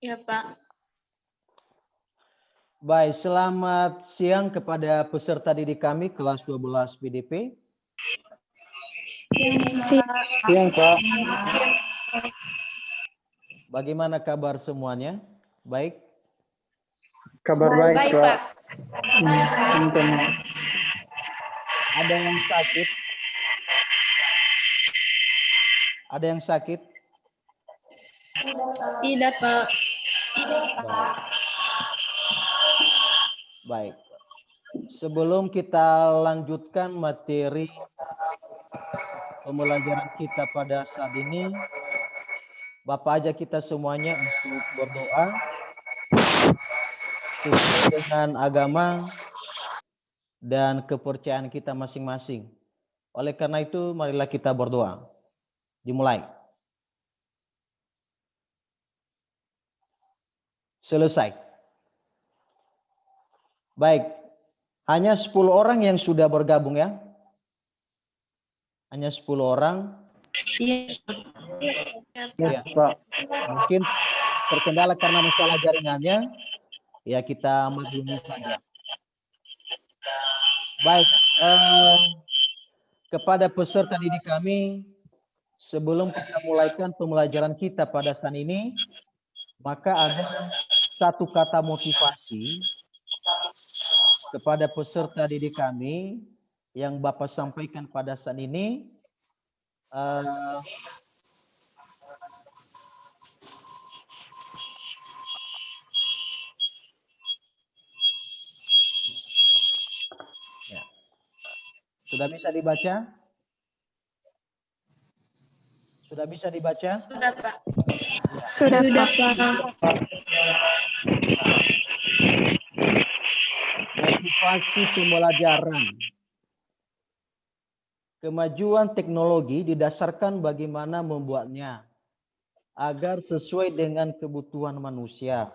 Ya, Pak. Baik, selamat siang kepada peserta didik kami kelas 12 BDP. Siang, Pak. Bagaimana kabar semuanya? Baik? Kabar baik, Baik, Pak. Pak. Ada yang sakit? Ada yang sakit? Tidak, Pak. Baik. Baik. Sebelum kita lanjutkan materi pembelajaran kita pada saat ini, Bapak ajak kita semuanya untuk berdoa sesuai dengan agama dan kepercayaan kita masing-masing. Oleh karena itu, marilah kita berdoa. Dimulai. Selesai. Baik. Hanya 10 orang yang sudah bergabung ya. Hanya 10 orang. Ya, Ya, Pak. Mungkin terkendala karena masalah jaringannya. Ya, kita maklumi saja. Baik. Kepada peserta didik kami, sebelum kita mulaikan pembelajaran kita pada saat ini, maka ada satu kata motivasi kepada peserta didik kami yang Bapak sampaikan pada saat ini. Ya. Sudah bisa dibaca? Sudah bisa dibaca? sudah, Pak. Sudah, Pak. Motivasi pembelajaran. Kemajuan teknologi didasarkan bagaimana membuatnya agar sesuai dengan kebutuhan manusia,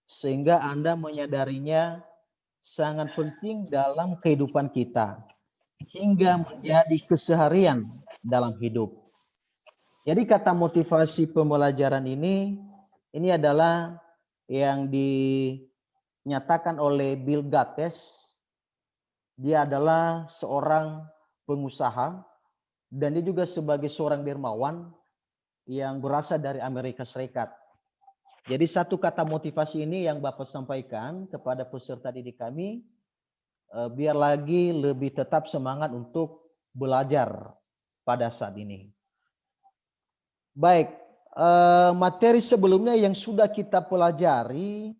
sehingga Anda menyadarinya sangat penting dalam kehidupan kita hingga menjadi keseharian dalam hidup. Jadi kata motivasi pembelajaran ini adalah yang dinyatakan oleh Bill Gates. Dia adalah seorang pengusaha dan dia juga sebagai seorang dermawan yang berasal dari Amerika Serikat. Jadi satu kata motivasi ini yang Bapak sampaikan kepada peserta didik kami, biar lagi lebih tetap semangat untuk belajar pada saat ini. Baik, materi sebelumnya yang sudah kita pelajari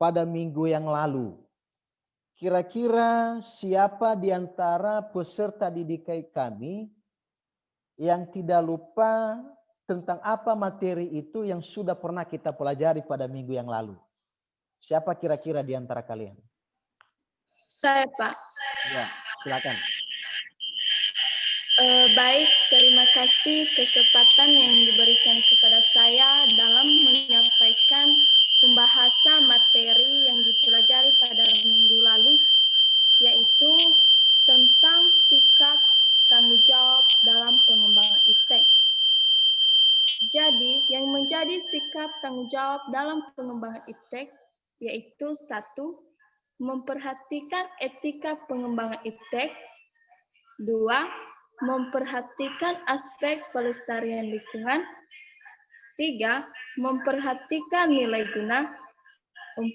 pada minggu yang lalu. Kira-kira siapa di antara peserta didik kami yang tidak lupa tentang apa materi itu yang sudah pernah kita pelajari pada minggu yang lalu? Siapa kira-kira di antara kalian? Saya, Pak. Ya, silakan. Baik, terima kasih kesempatan yang diberikan kepada saya dalam menyampaikan pembahasan materi yang dipelajari pada minggu lalu, yaitu tentang sikap tanggung jawab dalam pengembangan iptek. Jadi, yang menjadi sikap tanggung jawab dalam pengembangan iptek yaitu 1. Memperhatikan etika pengembangan iptek. 2. Memperhatikan aspek pelestarian lingkungan. 3. Memperhatikan nilai guna. 4.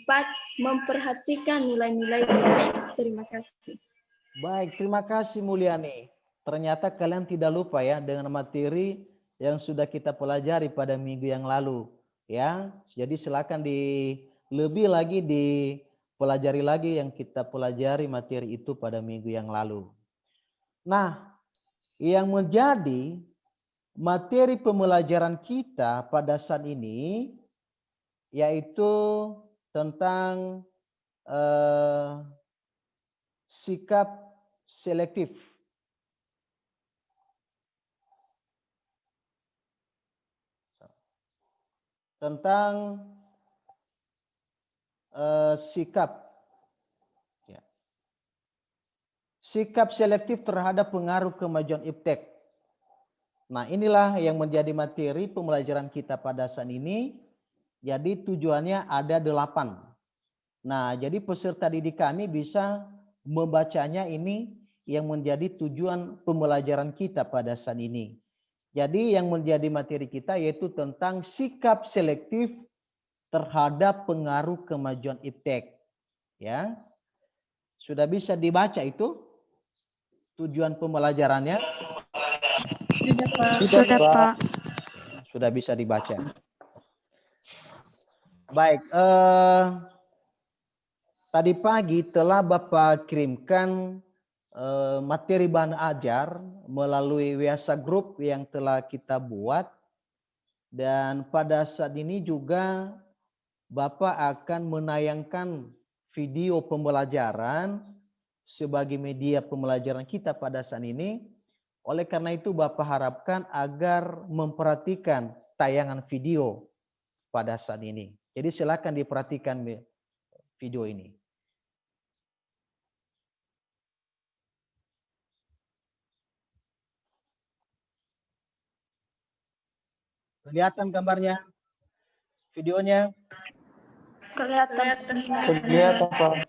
Memperhatikan nilai-nilai budaya. Terima kasih. Baik, terima kasih Mulyani. Ternyata kalian tidak lupa ya dengan materi yang sudah kita pelajari pada minggu yang lalu. Ya, jadi silakan lebih lagi dipelajari lagi yang kita pelajari materi itu pada minggu yang lalu. Nah, yang menjadi materi pembelajaran kita pada saat ini yaitu tentang sikap selektif. Tentang sikap. Ya. Sikap selektif terhadap pengaruh kemajuan iptek. Nah, inilah yang menjadi materi pembelajaran kita pada saat ini. Jadi tujuannya ada 8. Nah, jadi peserta didik kami bisa membacanya ini yang menjadi tujuan pembelajaran kita pada saat ini. Jadi yang menjadi materi kita yaitu tentang sikap selektif terhadap pengaruh kemajuan iptek. Ya. Sudah bisa dibaca itu tujuan pembelajarannya? Sudah, Pak. Sudah, Pak. Sudah bisa dibaca. Baik, tadi pagi telah Bapak kirimkan materi bahan ajar melalui WhatsApp Group yang telah kita buat. Dan pada saat ini juga Bapak akan menayangkan video pembelajaran sebagai media pembelajaran kita pada saat ini. Oleh karena itu Bapak harapkan agar memperhatikan tayangan video pada saat ini. Jadi silakan diperhatikan video ini. Kelihatan gambarnya? Videonya? Kelihatan. Kelihatan, Pak.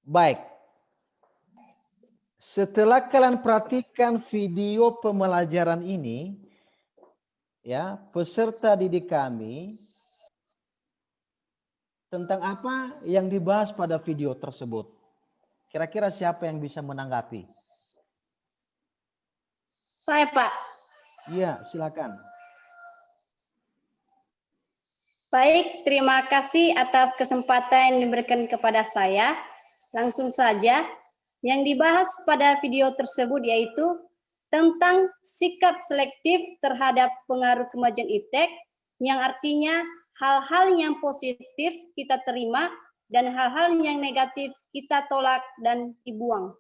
Baik. Setelah kalian perhatikan video pembelajaran ini, ya, peserta didik kami, tentang apa yang dibahas pada video tersebut? Kira-kira siapa yang bisa menanggapi? Saya, Pak. Iya, silakan. Baik, terima kasih atas kesempatan yang diberikan kepada saya. Langsung saja, yang dibahas pada video tersebut yaitu tentang sikap selektif terhadap pengaruh kemajuan iptek, yang artinya hal-hal yang positif kita terima dan hal-hal yang negatif kita tolak dan dibuang.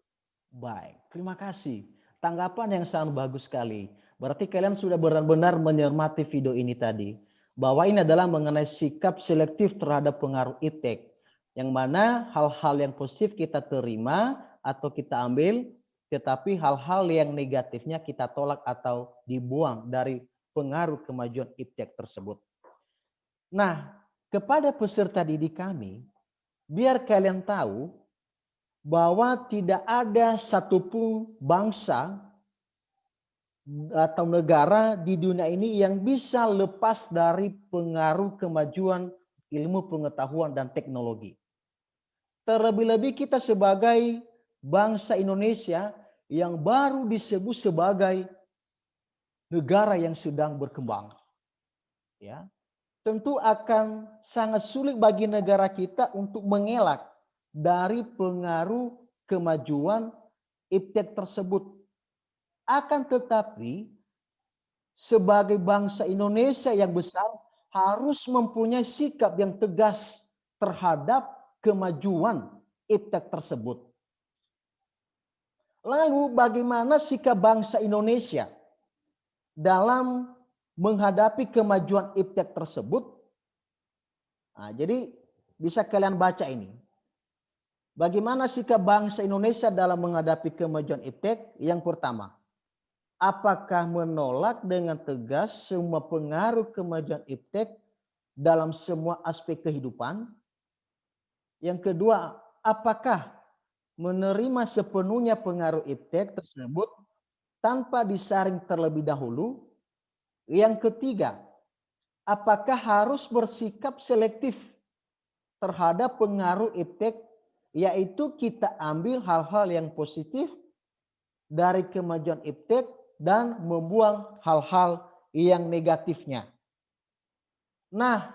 Baik, terima kasih. Tanggapan yang sangat bagus sekali. Berarti kalian sudah benar-benar mencermati video ini tadi. Bahwa ini adalah mengenai sikap selektif terhadap pengaruh iptek. Yang mana hal-hal yang positif kita terima atau kita ambil, tetapi hal-hal yang negatifnya kita tolak atau dibuang dari pengaruh kemajuan iptek tersebut. Nah, kepada peserta didik kami, biar kalian tahu bahwa tidak ada satupun bangsa atau negara di dunia ini yang bisa lepas dari pengaruh kemajuan ilmu pengetahuan dan teknologi. Terlebih-lebih kita sebagai bangsa Indonesia yang baru disebut sebagai negara yang sedang berkembang. Ya, tentu akan sangat sulit bagi negara kita untuk mengelak dari pengaruh kemajuan iptek tersebut. Akan tetapi, sebagai bangsa Indonesia yang besar harus mempunyai sikap yang tegas terhadap kemajuan iptek tersebut. Lalu bagaimana sikap bangsa Indonesia dalam menghadapi kemajuan iptek tersebut? Nah, jadi bisa kalian baca ini. Bagaimana sikap bangsa Indonesia dalam menghadapi kemajuan iptek? Yang pertama, apakah menolak dengan tegas semua pengaruh kemajuan iptek dalam semua aspek kehidupan? Yang kedua, apakah menerima sepenuhnya pengaruh iptek tersebut tanpa disaring terlebih dahulu? Yang ketiga, apakah harus bersikap selektif terhadap pengaruh iptek, yaitu kita ambil hal-hal yang positif dari kemajuan iptek dan membuang hal-hal yang negatifnya. Nah,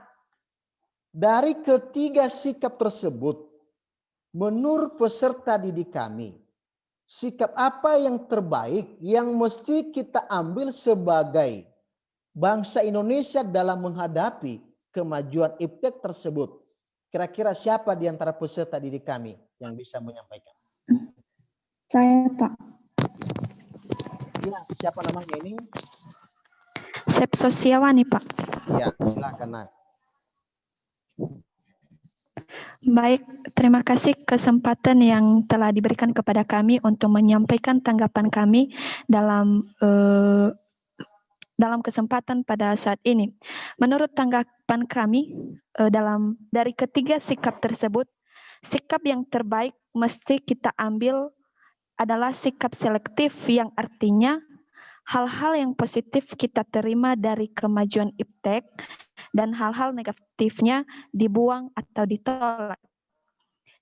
dari ketiga sikap tersebut, menurut peserta didik kami, sikap apa yang terbaik yang mesti kita ambil sebagai bangsa Indonesia dalam menghadapi kemajuan iptek tersebut? Kira-kira siapa di antara peserta didik kami yang bisa menyampaikan? Saya, Pak. Ya, siapa namanya ini? Sepsosiawani, Pak. Ya, silakan. Nak. Baik, terima kasih kesempatan yang telah diberikan kepada kami untuk menyampaikan tanggapan kami dalam kesempatan pada saat ini. Menurut tanggapan kami dari ketiga sikap tersebut, sikap yang terbaik mesti kita ambil adalah sikap selektif, yang artinya hal-hal yang positif kita terima dari kemajuan iptek dan hal-hal negatifnya dibuang atau ditolak.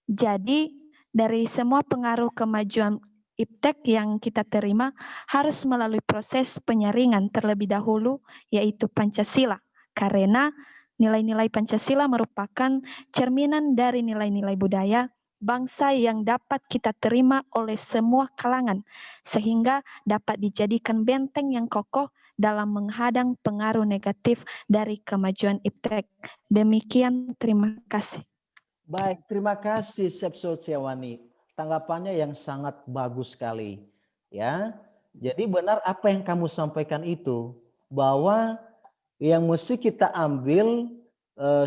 Jadi dari semua pengaruh kemajuan iptek yang kita terima harus melalui proses penyaringan terlebih dahulu, yaitu Pancasila. Karena nilai-nilai Pancasila merupakan cerminan dari nilai-nilai budaya bangsa yang dapat kita terima oleh semua kalangan, sehingga dapat dijadikan benteng yang kokoh dalam menghadang pengaruh negatif dari kemajuan iptek. Demikian, terima kasih. Baik, terima kasih Sepsosiawani. Tanggapannya yang sangat bagus sekali. Ya, jadi benar apa yang kamu sampaikan itu, bahwa yang mesti kita ambil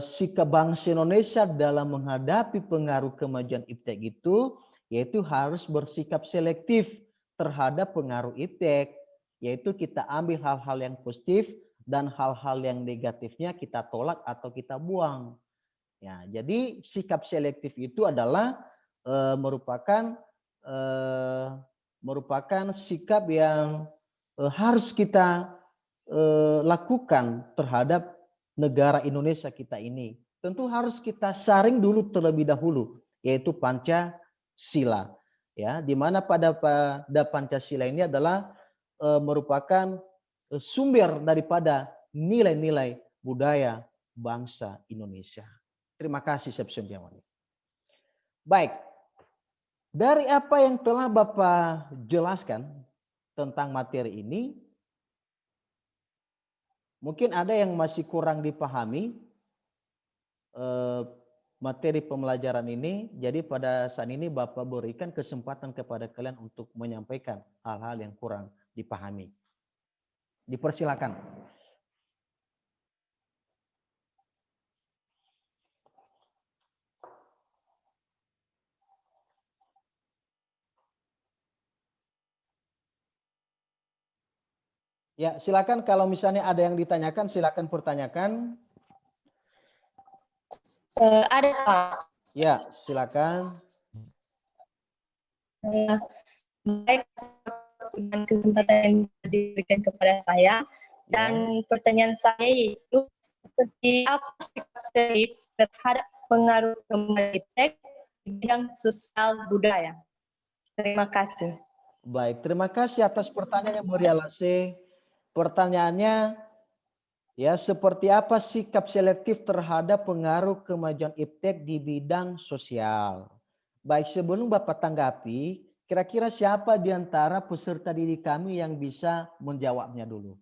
sikap bangsa Indonesia dalam menghadapi pengaruh kemajuan iptek itu, yaitu harus bersikap selektif terhadap pengaruh iptek, yaitu kita ambil hal-hal yang positif dan hal-hal yang negatifnya kita tolak atau kita buang. Ya, jadi sikap selektif itu adalah merupakan sikap yang harus kita lakukan terhadap negara Indonesia kita ini. Tentu harus kita saring dulu terlebih dahulu, yaitu Pancasila. Ya, di mana pada Pancasila ini adalah merupakan sumber daripada nilai-nilai budaya bangsa Indonesia. Terima kasih Sepsosiawani. Baik, dari apa yang telah Bapak jelaskan tentang materi ini, mungkin ada yang masih kurang dipahami materi pembelajaran ini. Jadi pada saat ini Bapak berikan kesempatan kepada kalian untuk menyampaikan hal-hal yang kurang dipahami. Dipersilakan. Ya, silakan kalau misalnya ada yang ditanyakan, silakan pertanyakan. Ada, Pak. Ya, silakan. Baik, dengan kesempatan yang diberikan kepada saya. Dan pertanyaan saya yaitu, seperti apa sikap selektif terhadap pengaruh kemajuan iptek di bidang sosial budaya? Terima kasih. Baik, terima kasih atas pertanyaannya Bu Rialase. Pertanyaannya, ya, seperti apa sikap selektif terhadap pengaruh kemajuan iptek di bidang sosial? Baik, sebelum Bapak tanggapi, kira-kira siapa di antara peserta didik kami yang bisa menjawabnya dulu?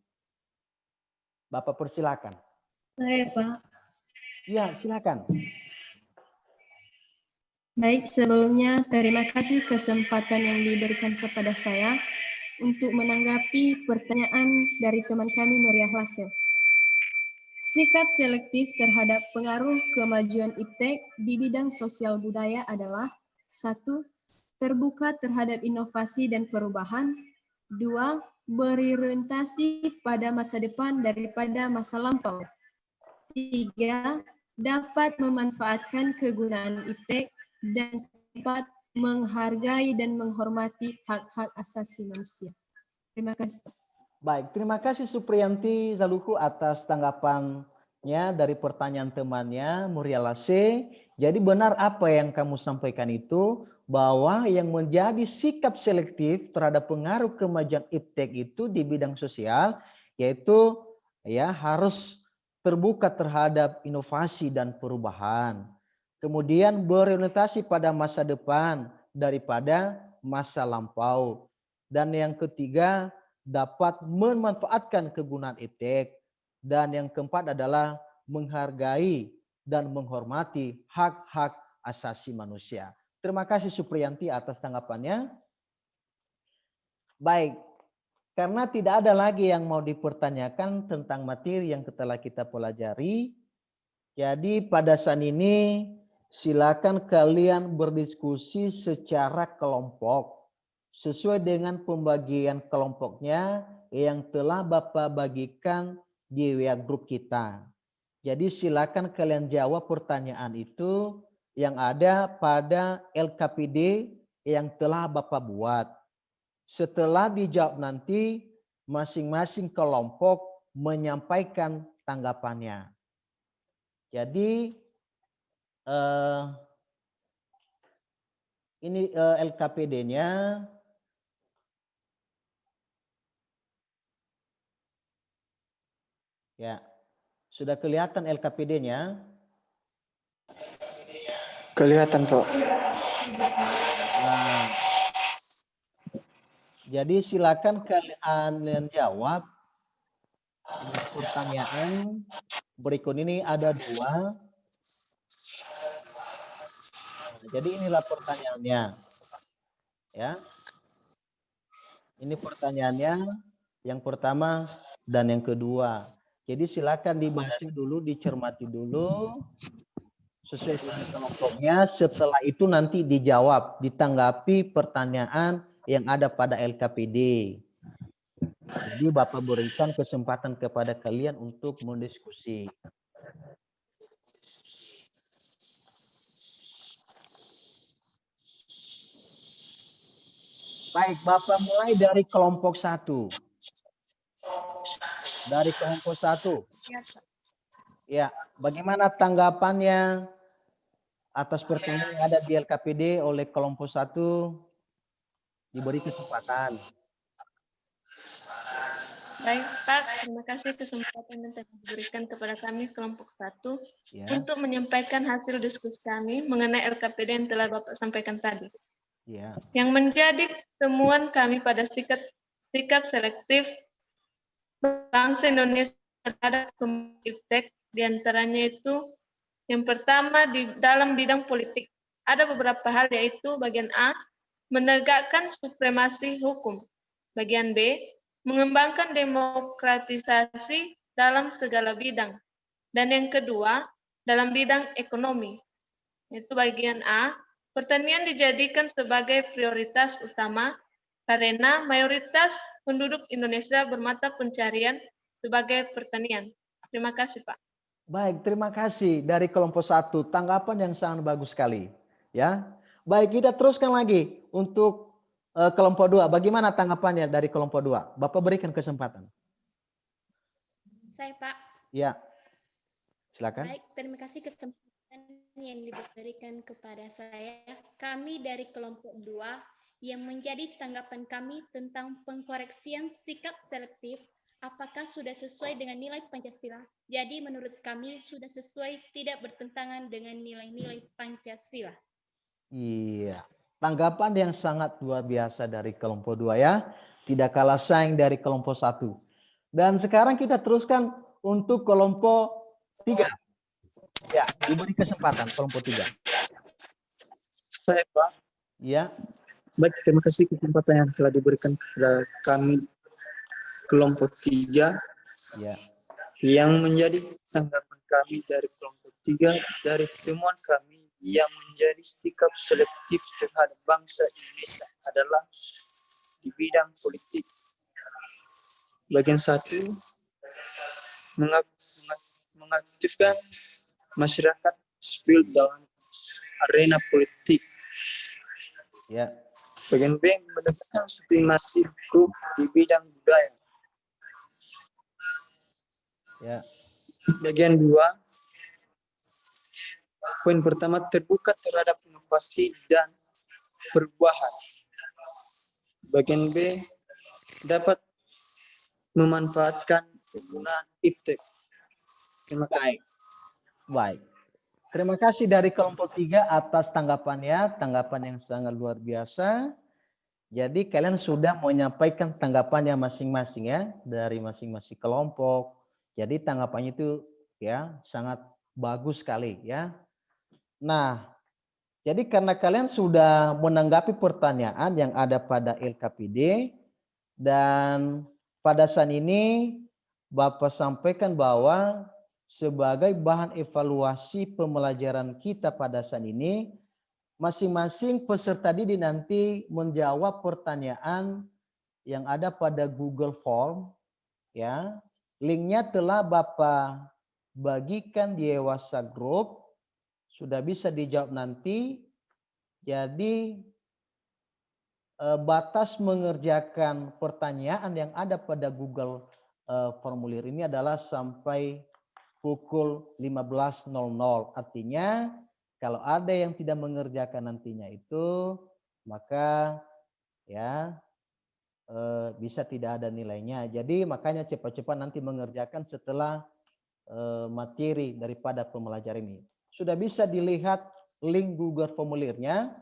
Bapak persilakan. Saya, Pak. Ya, silakan. Baik, sebelumnya terima kasih kesempatan yang diberikan kepada saya untuk menanggapi pertanyaan dari teman kami Maria Hlase. Sikap selektif terhadap pengaruh kemajuan iptek di bidang sosial budaya adalah 1. Terbuka terhadap inovasi dan perubahan. 2. Berorientasi pada masa depan daripada masa lampau. 3. Dapat memanfaatkan kegunaan iptek. Dan 4. Menghargai dan menghormati hak-hak asasi manusia. Terima kasih. Baik, terima kasih Supriyanti Zaluhu atas tanggapannya dari pertanyaan temannya Muriala C. Jadi benar apa yang kamu sampaikan itu, bahwa yang menjadi sikap selektif terhadap pengaruh kemajuan iptek itu di bidang sosial, yaitu ya harus terbuka terhadap inovasi dan perubahan. Kemudian berorientasi pada masa depan daripada masa lampau. Dan yang ketiga, dapat memanfaatkan kegunaan iptek. Dan yang keempat adalah menghargai dan menghormati hak-hak asasi manusia. Terima kasih Supriyanti atas tanggapannya. Baik, karena tidak ada lagi yang mau dipertanyakan tentang materi yang telah kita pelajari, jadi pada saat ini silakan kalian berdiskusi secara kelompok sesuai dengan pembagian kelompoknya yang telah Bapak bagikan di WA grup kita. Jadi silakan kalian jawab pertanyaan itu yang ada pada LKPD yang telah Bapak buat. Setelah dijawab nanti masing-masing kelompok menyampaikan tanggapannya. Jadi ini LKPD-nya. Ya, sudah kelihatan LKPD-nya? Kelihatan, Pak. Nah, jadi silakan kalian jawab pertanyaan berikut ini ada 2. Jadi inilah pertanyaannya. Ya. Ini pertanyaannya yang pertama dan yang kedua. Jadi silakan dibaca dulu, dicermati dulu sesuai dengan kelompoknya. Setelah itu nanti dijawab, ditanggapi pertanyaan yang ada pada LKPD. Jadi Bapak berikan kesempatan kepada kalian untuk mendiskusi. Baik, Bapak mulai dari kelompok 1. Dari kelompok 1. Ya, bagaimana tanggapannya atas pertanyaan yang ada di LKPD oleh kelompok 1? Diberi kesempatan. Baik Pak, terima kasih kesempatan yang telah diberikan kepada kami kelompok 1 untuk menyampaikan hasil diskusi kami mengenai LKPD yang telah Bapak sampaikan tadi. Yang menjadi temuan kami pada sikap selektif bangsa Indonesia terhadap iptek diantaranya itu yang pertama di dalam bidang politik ada beberapa hal, yaitu bagian A, menegakkan supremasi hukum, bagian B, mengembangkan demokratisasi dalam segala bidang, dan yang kedua dalam bidang ekonomi, yaitu bagian A, pertanian dijadikan sebagai prioritas utama karena mayoritas penduduk Indonesia bermata pencarian sebagai pertanian. Terima kasih, Pak. Baik, terima kasih dari kelompok 1. Tanggapan yang sangat bagus sekali. Ya, baik, kita teruskan lagi untuk kelompok 2. Bagaimana tanggapannya dari kelompok 2? Bapak berikan kesempatan. Saya, Pak. Ya, silakan. Baik, terima kasih kesempatan yang diberikan kepada saya. Kami dari kelompok 2 yang menjadi tanggapan kami tentang pengkoreksian sikap selektif, apakah sudah sesuai dengan nilai Pancasila? Jadi menurut kami sudah sesuai, tidak bertentangan dengan nilai-nilai Pancasila. Iya, tanggapan yang sangat luar biasa dari kelompok 2 ya. Tidak kalah saing dari kelompok 1. Dan sekarang kita teruskan untuk kelompok 3. Ya, diberi kesempatan kelompok 3. Saya, Pak. Ya. Baik, terima kasih kesempatan yang telah diberikan kepada kami kelompok 3 ya. Yang menjadi tanggapan kami dari kelompok 3 dari temuan kami yang menjadi sikap selektif terhadap bangsa Indonesia adalah di bidang politik. Bagian 1, mengaktifkan masyarakat sipil dalam arena politik. Ya. Bagian B, mendekatkan supremasi hukum di bidang budaya. Ya. Bagian 2, poin pertama, terbuka terhadap inovasi dan perubahan. Bagian B, dapat memanfaatkan penggunaan iptek. Terima kasih. Baik. Terima kasih dari kelompok 3 atas tanggapannya, tanggapan yang sangat luar biasa. Jadi kalian sudah menyampaikan tanggapannya masing-masing ya, dari masing-masing kelompok. Jadi tanggapannya itu ya sangat bagus sekali ya. Nah, jadi karena kalian sudah menanggapi pertanyaan yang ada pada LKPD dan pada saat ini Bapak sampaikan bahwa sebagai bahan evaluasi pembelajaran kita pada saat ini, masing-masing peserta didik nanti menjawab pertanyaan yang ada pada Google Form, ya. Linknya telah Bapak bagikan di WhatsApp Group, sudah bisa dijawab nanti. Jadi batas mengerjakan pertanyaan yang ada pada Google formulir ini adalah sampai pukul 15.00. Artinya kalau ada yang tidak mengerjakan nantinya itu, maka ya bisa tidak ada nilainya. Jadi makanya cepat-cepat nanti mengerjakan setelah materi daripada pembelajaran ini. Sudah bisa dilihat link Google formulirnya?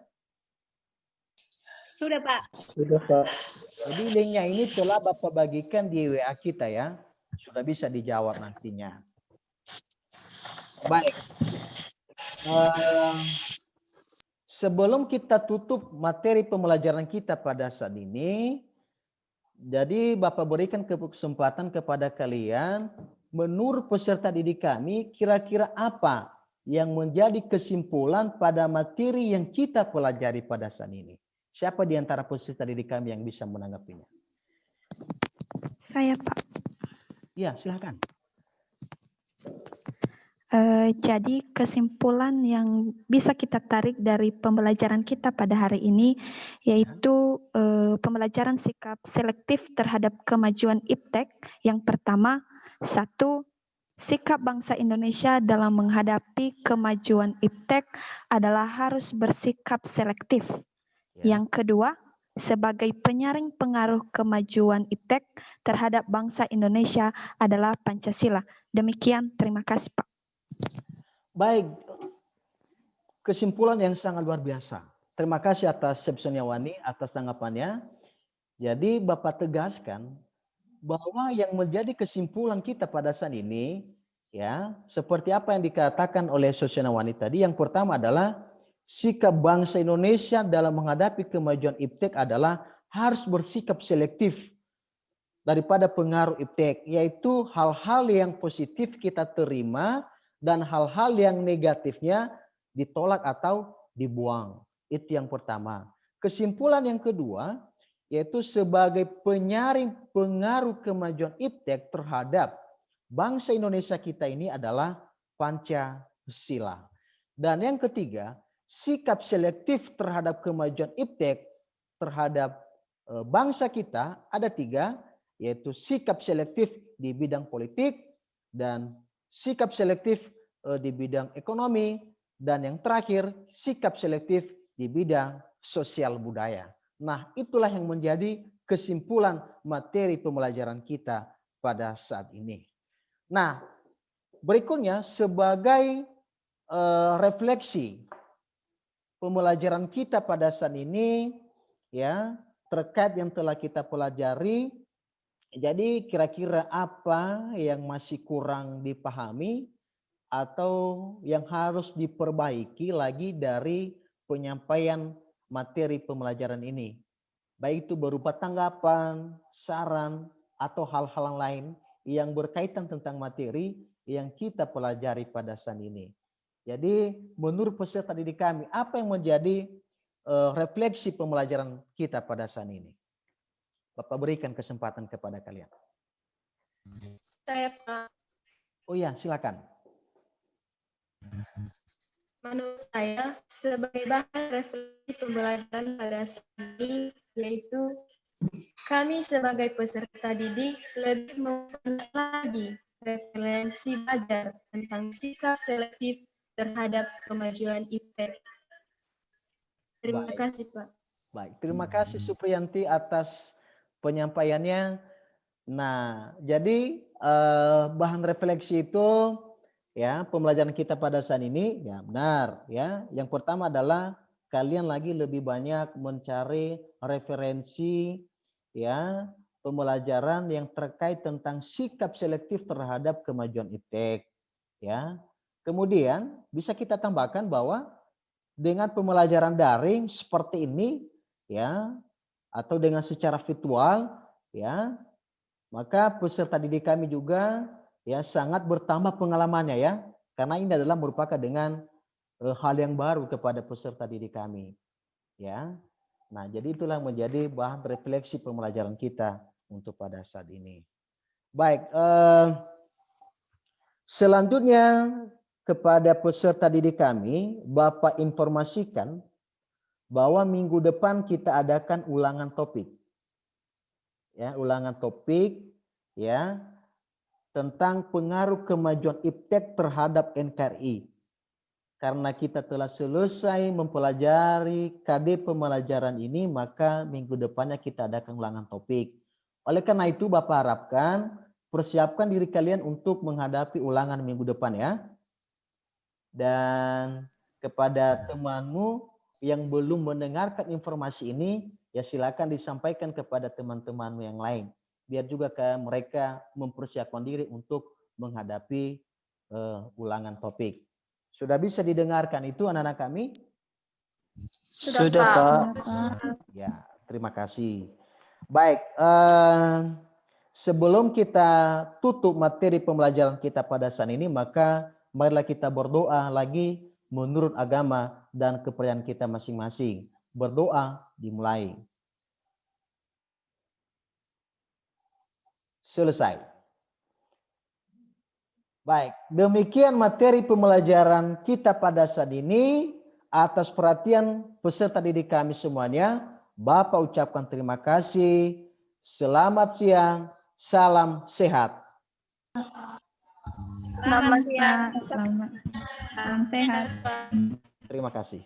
Sudah, Pak. Sudah, Pak. Jadi linknya ini telah Bapak bagikan di WA kita ya. Sudah bisa dijawab nantinya. Baik. Sebelum kita tutup materi pembelajaran kita pada saat ini, jadi Bapak berikan kesempatan kepada kalian, menurut peserta didik kami, kira-kira apa yang menjadi kesimpulan pada materi yang kita pelajari pada saat ini? Siapa di antara peserta didik kami yang bisa menanggapinya? Saya, Pak. Ya, silakan. Jadi kesimpulan yang bisa kita tarik dari pembelajaran kita pada hari ini yaitu pembelajaran sikap selektif terhadap kemajuan iptek. Yang pertama, 1, sikap bangsa Indonesia dalam menghadapi kemajuan iptek adalah harus bersikap selektif. Ya. Yang kedua, sebagai penyaring pengaruh kemajuan iptek terhadap bangsa Indonesia adalah Pancasila. Demikian, terima kasih, Pak. Baik, kesimpulan yang sangat luar biasa. Terima kasih atas Sepsoniawani atas tanggapannya. Jadi Bapak tegaskan bahwa yang menjadi kesimpulan kita pada saat ini, ya, seperti apa yang dikatakan oleh Sepsoniawani tadi. Yang pertama adalah sikap bangsa Indonesia dalam menghadapi kemajuan iptek adalah harus bersikap selektif daripada pengaruh iptek, yaitu hal-hal yang positif kita terima dan hal-hal yang negatifnya ditolak atau dibuang. Itu yang pertama. Kesimpulan yang kedua, yaitu sebagai penyaring pengaruh kemajuan iptek terhadap bangsa Indonesia kita ini adalah Pancasila. Dan yang ketiga, sikap selektif terhadap kemajuan iptek terhadap bangsa kita ada 3, yaitu sikap selektif di bidang politik dan sikap selektif di bidang ekonomi, dan yang terakhir sikap selektif di bidang sosial budaya. Nah, itulah yang menjadi kesimpulan materi pembelajaran kita pada saat ini. Nah, berikutnya sebagai refleksi pembelajaran kita pada saat ini ya, terkait yang telah kita pelajari. Jadi kira-kira apa yang masih kurang dipahami atau yang harus diperbaiki lagi dari penyampaian materi pembelajaran ini? Baik itu berupa tanggapan, saran, atau hal-hal lain yang berkaitan tentang materi yang kita pelajari pada saat ini. Jadi menurut peserta didik kami, apa yang menjadi refleksi pembelajaran kita pada saat ini? Bapak berikan kesempatan kepada kalian. Saya, Pak. Oh iya, silakan. Menurut saya, sebagai bahan refleksi pembelajaran pada saat ini, yaitu kami sebagai peserta didik lebih memperdalam lagi referensi belajar tentang sikap selektif terhadap kemajuan iptek. Terima kasih, Pak. Baik, terima kasih Supriyanti atas penyampaiannya. Nah, jadi bahan refleksi itu ya pembelajaran kita pada saat ini ya benar ya. Yang pertama adalah kalian lagi lebih banyak mencari referensi ya pembelajaran yang terkait tentang sikap selektif terhadap kemajuan iptek ya. Kemudian bisa kita tambahkan bahwa dengan pembelajaran daring seperti ini ya atau dengan secara virtual ya, maka peserta didik kami juga ya sangat bertambah pengalamannya ya, karena ini adalah merupakan dengan hal yang baru kepada peserta didik kami ya. Nah, jadi itulah menjadi bahan refleksi pembelajaran kita untuk pada saat ini. Baik, selanjutnya kepada peserta didik kami, Bapak informasikan bahwa minggu depan kita adakan ulangan topik. Ya, ulangan topik ya tentang pengaruh kemajuan iptek terhadap NKRI. Karena kita telah selesai mempelajari KD pembelajaran ini, maka minggu depannya kita adakan ulangan topik. Oleh karena itu Bapak harapkan persiapkan diri kalian untuk menghadapi ulangan minggu depan ya. Dan kepada temanmu yang belum mendengarkan informasi ini, ya silakan disampaikan kepada teman-temanmu yang lain. Biar juga mereka mempersiapkan diri untuk menghadapi ulangan topik. Sudah bisa didengarkan itu anak-anak kami? Sudah, Pak. Ya, terima kasih. Baik, sebelum kita tutup materi pembelajaran kita pada saat ini, maka marilah kita berdoa lagi menurut agama dan kepercayaan kita masing-masing. Berdoa dimulai. Selesai. Baik, demikian materi pembelajaran kita pada saat ini. Atas perhatian peserta didik kami semuanya, Bapak ucapkan terima kasih. Selamat siang, salam sehat. Selamat siang, salam sehat. Terima kasih.